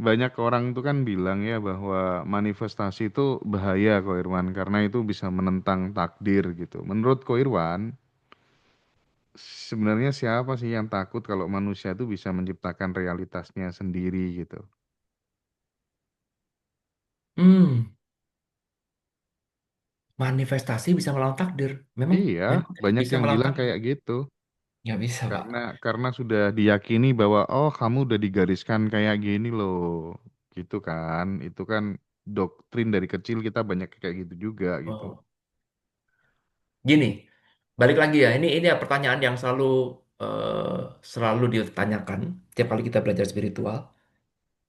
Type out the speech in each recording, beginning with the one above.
banyak orang tuh kan bilang ya bahwa manifestasi itu bahaya Ko Irwan karena itu bisa menentang takdir gitu. Menurut Ko Irwan, sebenarnya siapa sih yang takut kalau manusia itu bisa menciptakan realitasnya sendiri gitu? Hmm, manifestasi bisa melawan takdir. Memang Iya, memang tidak banyak bisa yang melawan bilang takdir. kayak gitu. Nggak bisa, Pak. Karena sudah diyakini bahwa oh kamu udah digariskan kayak gini loh. Gitu kan. Itu kan doktrin dari kecil kita banyak kayak gitu juga gitu. Oh. Gini, balik lagi ya. Ini ya pertanyaan yang selalu ditanyakan tiap kali kita belajar spiritual,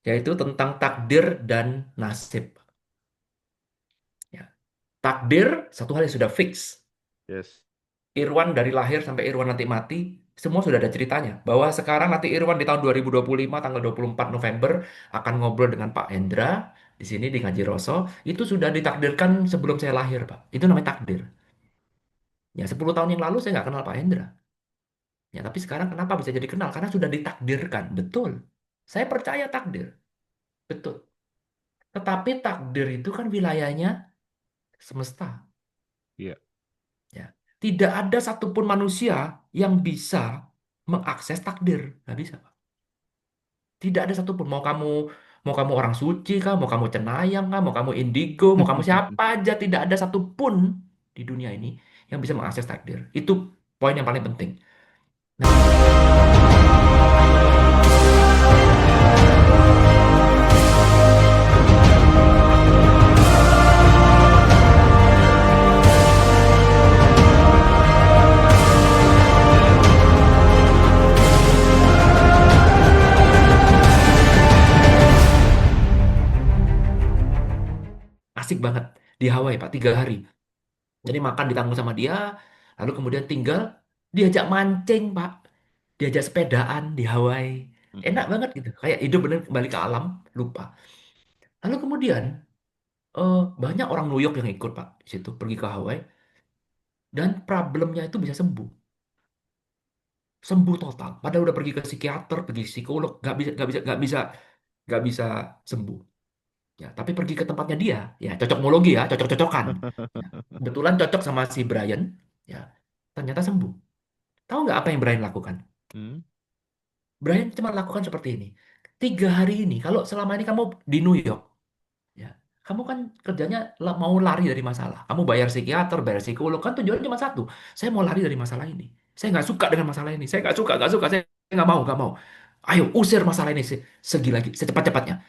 yaitu tentang takdir dan nasib. Ya. Takdir satu hal yang sudah fix. Yes. Irwan dari lahir sampai Irwan nanti mati, semua sudah ada ceritanya. Bahwa sekarang nanti Irwan di tahun 2025 tanggal 24 November akan ngobrol dengan Pak Hendra di sini di Ngaji Roso, itu sudah ditakdirkan sebelum saya lahir, Pak. Itu namanya takdir. Ya, 10 tahun yang lalu saya nggak kenal Pak Hendra. Ya, tapi sekarang kenapa bisa jadi kenal? Karena sudah ditakdirkan. Betul. Saya percaya takdir. Betul. Tetapi takdir itu kan wilayahnya semesta. Iya. Ya. Tidak ada satupun manusia yang bisa mengakses takdir. Nggak bisa, Pak. Tidak ada satupun. Mau kamu orang suci kah, mau kamu cenayang kah, mau kamu indigo, mau kamu siapa aja, tidak ada satupun di dunia ini yang bisa mengakses takdir. Itu poin yang paling penting. Nah, asik banget di Hawaii, Pak, 3 hari. Jadi makan ditanggung sama dia, lalu kemudian tinggal diajak mancing, Pak. Diajak sepedaan di Hawaii. Enak Mm-mm. banget gitu. Kayak hidup bener kembali ke alam, lupa. Lalu kemudian banyak orang New York yang ikut, Pak, di situ pergi ke Hawaii dan problemnya itu bisa sembuh. Sembuh total. Padahal udah pergi ke psikiater, pergi psikolog, nggak bisa sembuh. Ya, tapi pergi ke tempatnya dia, ya cocokmologi ya, cocok-cocokan. Ya, kebetulan cocok sama si Brian, ya ternyata sembuh. Tahu nggak apa yang Brian lakukan? Hmm. Brian cuma lakukan seperti ini. 3 hari ini, kalau selama ini kamu di New York, ya, kamu kan kerjanya mau lari dari masalah. Kamu bayar psikiater, bayar psikolog, kan tujuannya cuma satu. Saya mau lari dari masalah ini. Saya nggak suka dengan masalah ini. Saya nggak suka. Saya nggak mau, nggak mau. Ayo, usir masalah ini segila, secepat-cepatnya.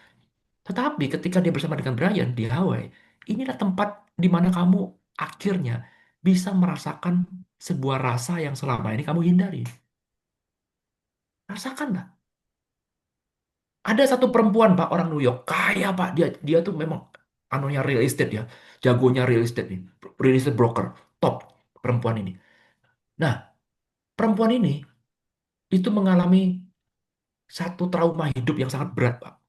Tetapi ketika dia bersama dengan Brian di Hawaii, inilah tempat di mana kamu akhirnya bisa merasakan sebuah rasa yang selama ini kamu hindari. Rasakanlah. Ada satu perempuan, Pak, orang New York, kaya, Pak. Dia tuh memang anunya real estate ya. Jagonya real estate nih. Real estate broker. Top perempuan ini. Nah, perempuan ini itu mengalami satu trauma hidup yang sangat berat, Pak.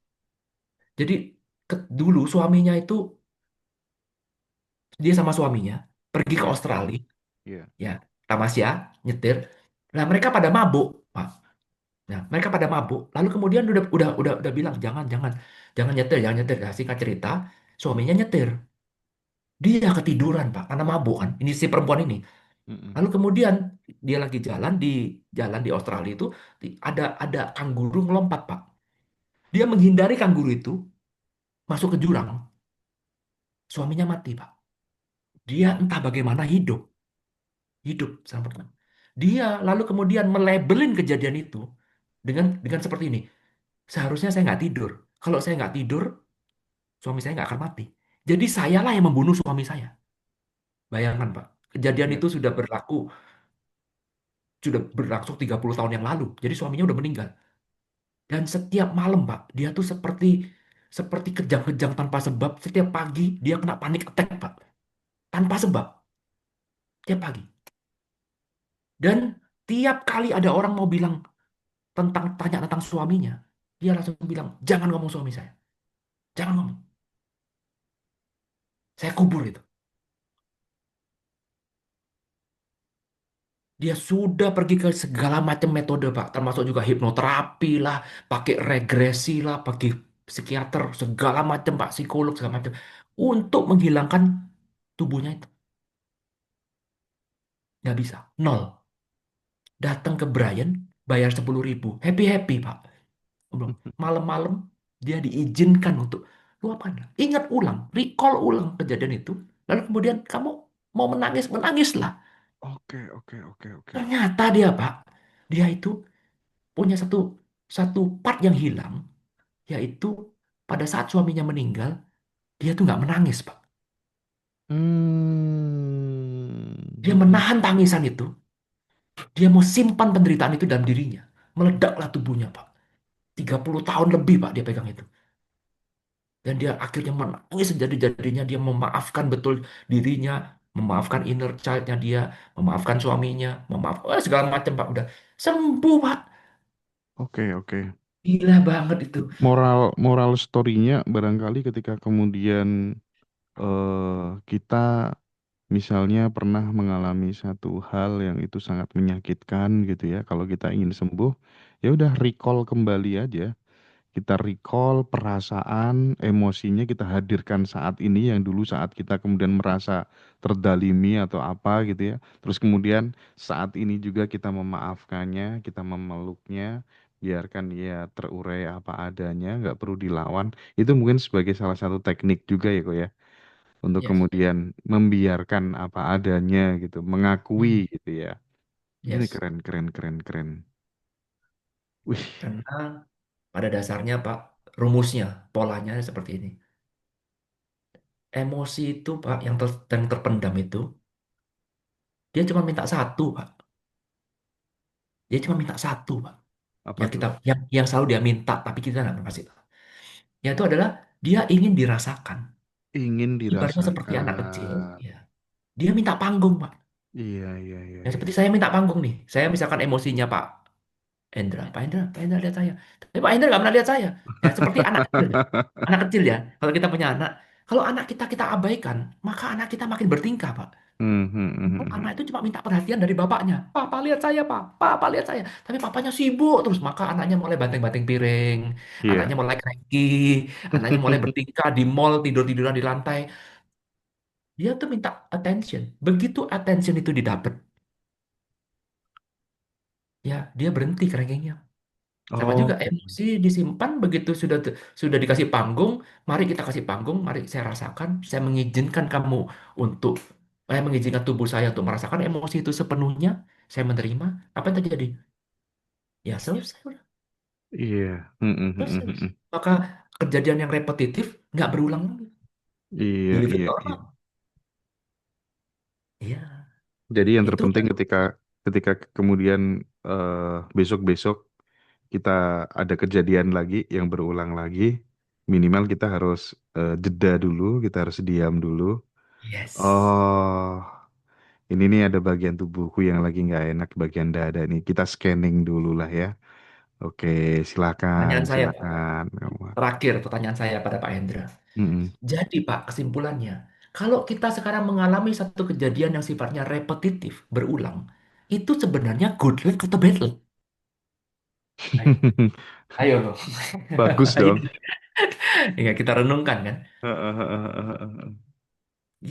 Jadi dulu suaminya itu, dia sama suaminya pergi ke Ya. Australia, Iya. ya, tamasya, nyetir. Nah, mereka pada mabuk, Pak. Nah, mereka pada mabuk. Lalu kemudian udah bilang jangan, jangan, jangan nyetir, jangan nyetir. Nah, singkat cerita, suaminya nyetir. Dia ketiduran, Pak, karena mabuk kan. Ini si perempuan ini. Mm-mm. Lalu kemudian dia lagi jalan di Australia itu ada kanguru ngelompat, Pak. Dia menghindari kanguru itu masuk ke jurang. Suaminya mati, Pak. Dia entah bagaimana hidup sama teman. Dia lalu kemudian melabelin kejadian itu dengan seperti ini. Seharusnya saya nggak tidur. Kalau saya nggak tidur, suami saya nggak akan mati. Jadi sayalah yang membunuh suami saya. Bayangkan, Pak. Kejadian Ya. itu sudah berlangsung 30 tahun yang lalu. Jadi suaminya udah meninggal. Dan setiap malam, Pak, dia tuh seperti kejang-kejang tanpa sebab. Setiap pagi dia kena panik attack, Pak. Tanpa sebab. Tiap pagi. Dan tiap kali ada orang mau bilang tanya tentang suaminya, dia langsung bilang, jangan ngomong suami saya. Jangan ngomong. Saya kubur itu. Dia sudah pergi ke segala macam metode, Pak. Termasuk juga hipnoterapi lah, pakai regresi lah, pakai psikiater, segala macam Pak, psikolog segala macam untuk menghilangkan tubuhnya itu. Nggak bisa, nol. Datang ke Brian, bayar 10.000, happy happy Pak. Belum. Malam-malam dia diizinkan untuk luapkan. Ingat ulang, recall ulang kejadian itu. Lalu kemudian kamu mau menangis, menangislah. Oke, oke, oke, oke. Ternyata dia Pak, dia itu punya satu satu part yang hilang, yaitu pada saat suaminya meninggal, dia tuh nggak menangis Pak. Dia Hmm. menahan tangisan itu. Dia mau simpan penderitaan itu dalam dirinya. Meledaklah tubuhnya Pak. 30 tahun lebih Pak dia pegang itu. Dan dia akhirnya menangis sejadi-jadinya. Dia memaafkan betul dirinya. Memaafkan inner child-nya dia. Memaafkan suaminya. Memaafkan segala macam Pak. Udah sembuh Pak. Oke, oke. Gila banget itu. Moral moral story-nya barangkali ketika kemudian kita misalnya pernah mengalami satu hal yang itu sangat menyakitkan gitu ya. Kalau kita ingin sembuh, ya udah recall kembali aja. Kita recall perasaan, emosinya kita hadirkan saat ini yang dulu saat kita kemudian merasa terdalimi atau apa gitu ya. Terus kemudian saat ini juga kita memaafkannya, kita memeluknya, biarkan dia terurai apa adanya, nggak perlu dilawan. Itu mungkin sebagai salah satu teknik juga ya kok ya, untuk Yes. kemudian membiarkan apa adanya gitu, mengakui Hmm. gitu ya. Ini Yes. keren, keren, keren, keren. Wih, Karena pada dasarnya Pak, rumusnya, polanya seperti ini. Emosi itu Pak, yang terpendam itu, dia cuma minta satu Pak. Dia cuma minta satu Pak. apa Yang tuh? kita, yang selalu dia minta, tapi kita nggak mau kasih tahu. Yaitu adalah dia ingin dirasakan. Ingin Ibaratnya seperti anak kecil, dirasakan. ya. Dia minta panggung Pak. Iya, iya, iya, Ya iya. seperti saya minta panggung nih. Saya misalkan emosinya Pak Endra, Pak Endra lihat saya. Tapi Pak Endra nggak pernah lihat saya. Ya seperti anak kecil. Anak kecil ya. Kalau kita punya anak, kalau anak kita abaikan, maka anak kita makin bertingkah Pak. Hmm, hmm, hmm, Oh, hmm, anak hmm. itu cuma minta perhatian dari bapaknya. Papa lihat saya, Pak. Papa lihat saya. Tapi papanya sibuk terus. Maka anaknya mulai banting-banting piring. Anaknya Iya. mulai cranky. Anaknya mulai bertingkah di mall, tidur-tiduran di lantai. Dia tuh minta attention. Begitu attention itu didapat, ya dia berhenti crankingnya. Sama Oh, juga emosi disimpan begitu sudah dikasih panggung. Mari kita kasih panggung. Mari saya rasakan. Saya mengizinkan kamu untuk saya mengizinkan tubuh saya untuk merasakan emosi itu sepenuhnya. Saya menerima. Apa yang terjadi? Ya selesai udah. iya. Hmm, hmm, hmm, Selesai. hmm, hmm. Maka kejadian yang repetitif nggak berulang lagi. Iya, You leave it iya, iya. normal. Iya, Jadi yang itu terpenting kan. ketika ketika kemudian besok-besok kita ada kejadian lagi yang berulang lagi, minimal kita harus jeda dulu, kita harus diam dulu. Yes. Oh, ini nih ada bagian tubuhku yang lagi nggak enak, bagian dada nih. Kita scanning dulu lah ya. Oke, silakan, Pertanyaan saya, Pak. silakan. Terakhir pertanyaan saya pada Pak Hendra. Mm-mm. Jadi, Pak, kesimpulannya, kalau kita sekarang mengalami satu kejadian yang sifatnya repetitif, berulang, itu sebenarnya good luck atau bad luck? Ayo, ayo loh. Bagus Ayo. dong. Ya, kita renungkan kan.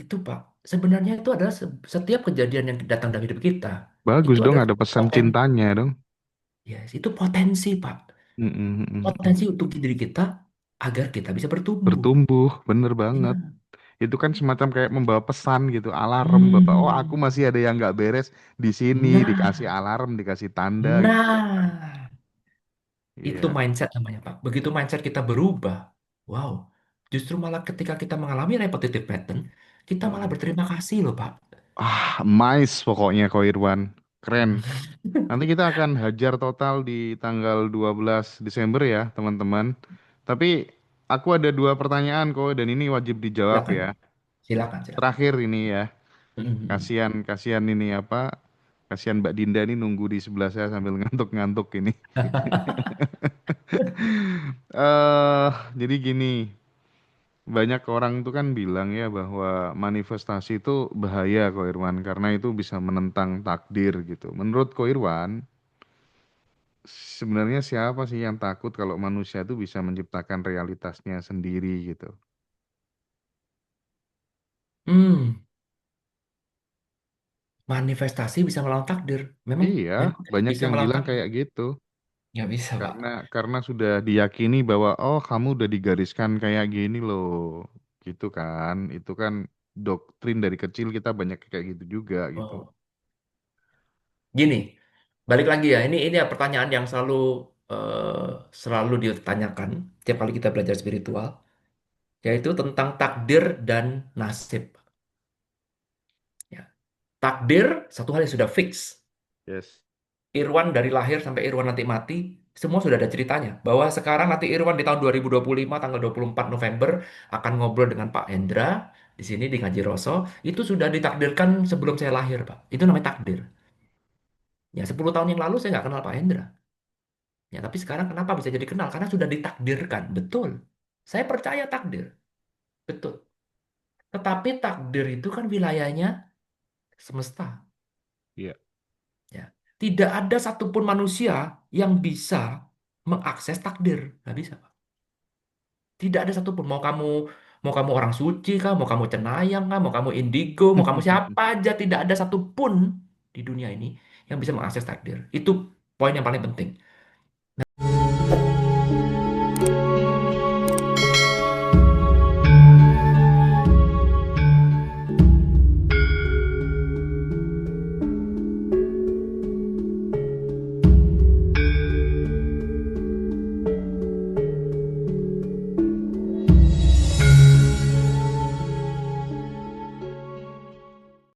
Itu, Pak. Sebenarnya itu adalah setiap kejadian yang datang dalam hidup kita. Bagus Itu dong, adalah ada pesan potensi. cintanya dong. Yes, itu potensi, Pak. Mm-mm, mm-mm. Potensi untuk diri kita agar kita bisa bertumbuh. Bertumbuh, bener banget. Ya. Itu kan semacam kayak membawa pesan gitu, alarm bahwa oh aku Hmm. masih ada yang nggak beres di sini, dikasih Nah, alarm, dikasih tanda gitu ya kan. nah, itu Iya. mindset namanya, Pak. Begitu mindset kita berubah, wow, justru malah ketika kita mengalami repetitive pattern, kita malah Mm-mm. berterima kasih loh, Pak. Ah, mais pokoknya Ko Irwan. Keren. Nanti kita akan hajar total di tanggal 12 Desember ya, teman-teman. Tapi aku ada dua pertanyaan kok dan ini wajib dijawab Silakan, ya. silakan, silakan. Terakhir ini ya. Hmm. Kasihan, kasihan ini apa? Kasihan Mbak Dinda ini nunggu di sebelah saya sambil ngantuk-ngantuk ini. Jadi gini, banyak orang tuh kan bilang ya bahwa manifestasi itu bahaya Ko Irwan karena itu bisa menentang takdir gitu. Menurut Ko Irwan, sebenarnya siapa sih yang takut kalau manusia itu bisa menciptakan realitasnya sendiri gitu? Hmm, manifestasi bisa melawan takdir. Memang, Iya, memang banyak bisa yang melawan bilang takdir. kayak gitu. Nggak bisa, Pak. Karena sudah diyakini bahwa oh kamu udah digariskan kayak gini loh, gitu kan? Itu kan doktrin dari kecil kita banyak kayak gitu juga gitu. Oh. Gini, balik lagi ya. Ini ya pertanyaan yang selalu ditanyakan tiap kali kita belajar spiritual, yaitu tentang takdir dan nasib. Ya. Takdir satu hal yang sudah fix. Yes. Irwan dari lahir sampai Irwan nanti mati, semua sudah ada ceritanya. Bahwa sekarang nanti Irwan di tahun 2025 tanggal 24 November akan ngobrol dengan Pak Hendra di sini di Ngaji Roso. Itu sudah ditakdirkan sebelum saya lahir, Pak. Itu namanya takdir. Ya, 10 tahun yang lalu saya nggak kenal Pak Hendra. Ya, tapi sekarang kenapa bisa jadi kenal? Karena sudah ditakdirkan. Betul. Saya percaya takdir. Betul. Tetapi takdir itu kan wilayahnya semesta. Iya. Ya. Tidak ada satupun manusia yang bisa mengakses takdir. Nggak bisa, Pak. Tidak ada satupun. Mau kamu orang suci kah? Mau kamu cenayang kah? Mau kamu indigo? Mau kamu siapa aja? Tidak ada satupun di dunia ini yang bisa mengakses takdir. Itu poin yang paling penting.